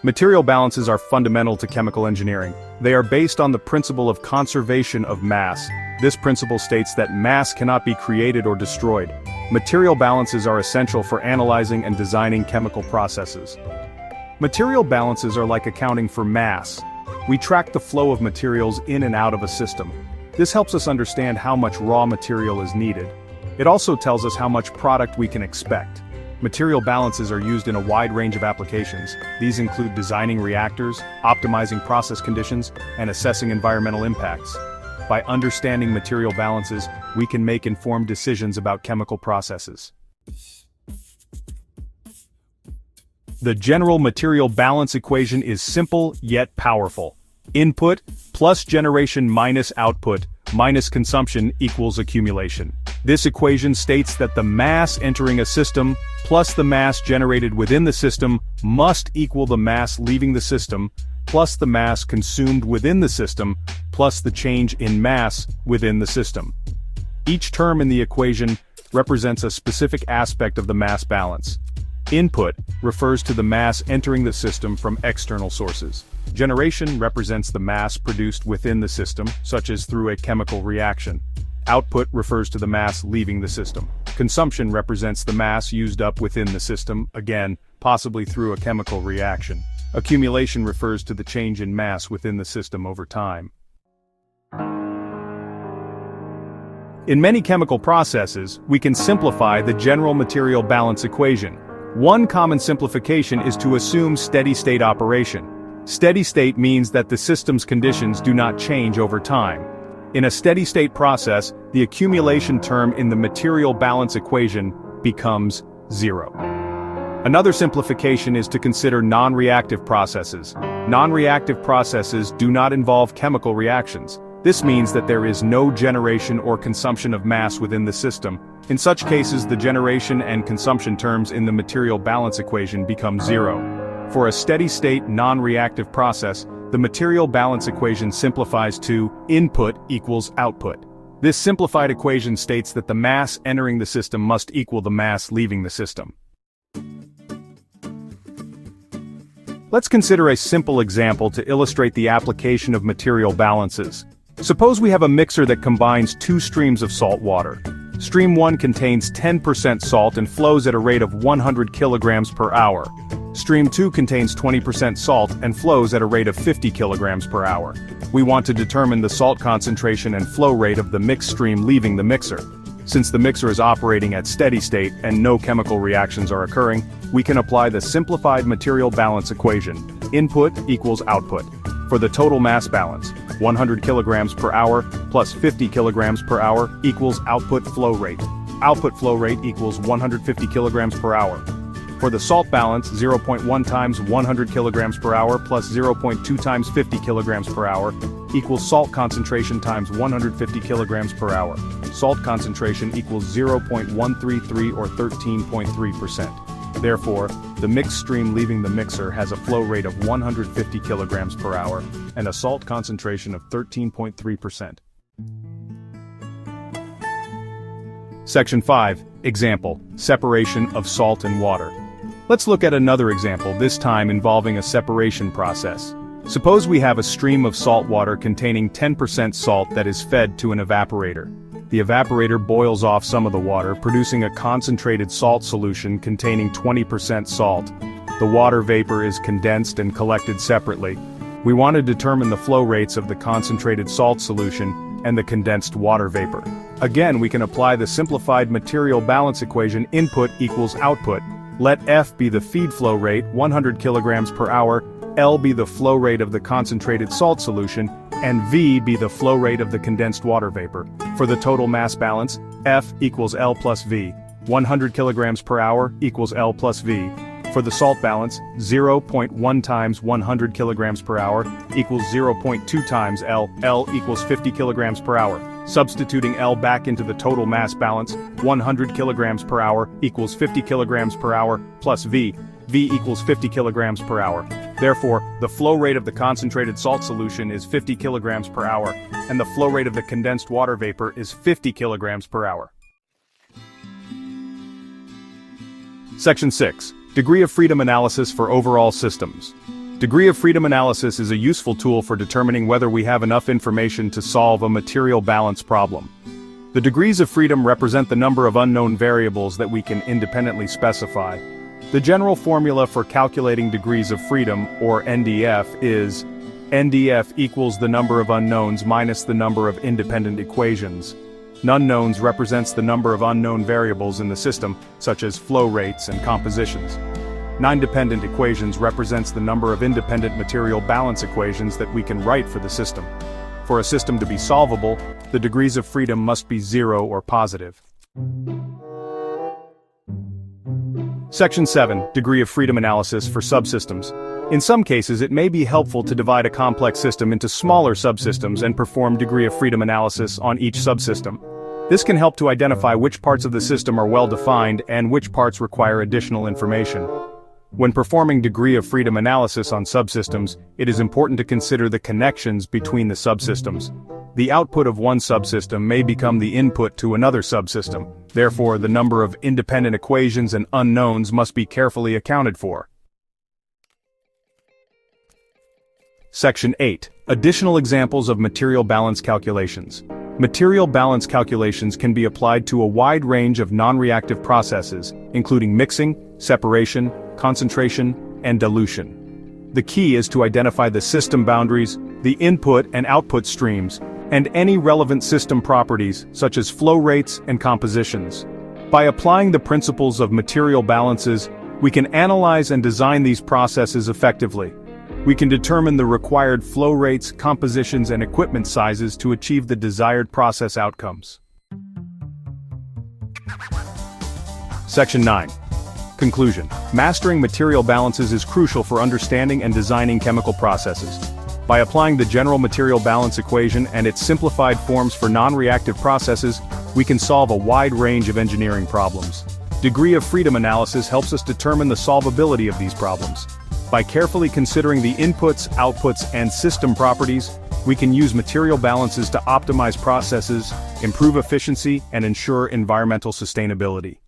Material balances are fundamental to chemical engineering. They are based on the principle of conservation of mass. This principle states that mass cannot be created or destroyed. Material balances are essential for analyzing and designing chemical processes. Material balances are like accounting for mass. We track the flow of materials in and out of a system. This helps us understand how much raw material is needed. It also tells us how much product we can expect. Material balances are used in a wide range of applications. These include designing reactors, optimizing process conditions, and assessing environmental impacts. By understanding material balances, we can make informed decisions about chemical processes. The general material balance equation is simple yet powerful. Input plus generation minus output minus consumption equals accumulation. This equation states that the mass entering a system plus the mass generated within the system must equal the mass leaving the system plus the mass consumed within the system plus the change in mass within the system. Each term in the equation represents a specific aspect of the mass balance. Input refers to the mass entering the system from external sources. Generation represents the mass produced within the system, such as through a chemical reaction. Output refers to the mass leaving the system. Consumption represents the mass used up within the system, again, possibly through a chemical reaction. Accumulation refers to the change in mass within the system over time. In many chemical processes, we can simplify the general material balance equation. One common simplification is to assume steady-state operation. Steady-state means that the system's conditions do not change over time. In a steady-state process, the accumulation term in the material balance equation becomes zero. Another simplification is to consider non-reactive processes. Non-reactive processes do not involve chemical reactions. This means that there is no generation or consumption of mass within the system. In such cases, the generation and consumption terms in the material balance equation become zero. For a steady-state, non-reactive process, the material balance equation simplifies to input equals output. This simplified equation states that the mass entering the system must equal the mass leaving the system. Let's consider a simple example to illustrate the application of material balances. Suppose we have a mixer that combines two streams of salt water. Stream 1 contains 10% salt and flows at a rate of 100 kilograms per hour. Stream 2 contains 20% salt and flows at a rate of 50 kilograms per hour. We want to determine the salt concentration and flow rate of the mixed stream leaving the mixer. Since the mixer is operating at steady state and no chemical reactions are occurring, we can apply the simplified material balance equation. Input equals output. For the total mass balance, 100 kilograms per hour plus 50 kilograms per hour equals output flow rate. Output flow rate equals 150 kilograms per hour. For the salt balance, 0.1 times 100 kilograms per hour plus 0.2 times 50 kilograms per hour equals salt concentration times 150 kilograms per hour. Salt concentration equals 0.133 or 13.3%. Therefore, the mixed stream leaving the mixer has a flow rate of 150 kilograms per hour and a salt concentration of 13.3%. Section 5. Example: separation of salt and water. Let's look at another example, this time involving a separation process. Suppose we have a stream of salt water containing 10% salt that is fed to an evaporator. The evaporator boils off some of the water, producing a concentrated salt solution containing 20% salt. The water vapor is condensed and collected separately. We want to determine the flow rates of the concentrated salt solution and the condensed water vapor. Again, we can apply the simplified material balance equation: input equals output. Let F be the feed flow rate, 100 kilograms per hour, L be the flow rate of the concentrated salt solution, and V be the flow rate of the condensed water vapor. For the total mass balance, F equals L plus V. 100 kilograms per hour equals L plus V. For the salt balance, 0.1 times 100 kilograms per hour equals 0.2 times L. L equals 50 kilograms per hour. Substituting L back into the total mass balance, 100 kilograms per hour equals 50 kilograms per hour plus V. V equals 50 kilograms per hour. Therefore, the flow rate of the concentrated salt solution is 50 kilograms per hour, and the flow rate of the condensed water vapor is 50 kilograms per hour. Section 6. Degree of freedom analysis for overall systems. Degree of freedom analysis is a useful tool for determining whether we have enough information to solve a material balance problem. The degrees of freedom represent the number of unknown variables that we can independently specify. The general formula for calculating degrees of freedom, or NDF, is NDF equals the number of unknowns minus the number of independent equations. Unknowns represents the number of unknown variables in the system, such as flow rates and compositions. Non-dependent equations represents the number of independent material balance equations that we can write for the system. For a system to be solvable, the degrees of freedom must be 0 or positive. Section 7. Degree of freedom analysis for subsystems. In some cases, it may be helpful to divide a complex system into smaller subsystems and perform degree of freedom analysis on each subsystem. This can help to identify which parts of the system are well defined and which parts require additional information. When performing degree of freedom analysis on subsystems, it is important to consider the connections between the subsystems. The output of one subsystem may become the input to another subsystem. Therefore, the number of independent equations and unknowns must be carefully accounted for. Section 8. Additional examples of material balance calculations. Material balance calculations can be applied to a wide range of non-reactive processes, including mixing, separation, concentration, and dilution. The key is to identify the system boundaries, the input and output streams, and any relevant system properties, such as flow rates and compositions. By applying the principles of material balances, we can analyze and design these processes effectively. We can determine the required flow rates, compositions, and equipment sizes to achieve the desired process outcomes. Section 9. Conclusion. Mastering material balances is crucial for understanding and designing chemical processes. By applying the general material balance equation and its simplified forms for non-reactive processes, we can solve a wide range of engineering problems. Degree of freedom analysis helps us determine the solvability of these problems. By carefully considering the inputs, outputs, and system properties, we can use material balances to optimize processes, improve efficiency, and ensure environmental sustainability.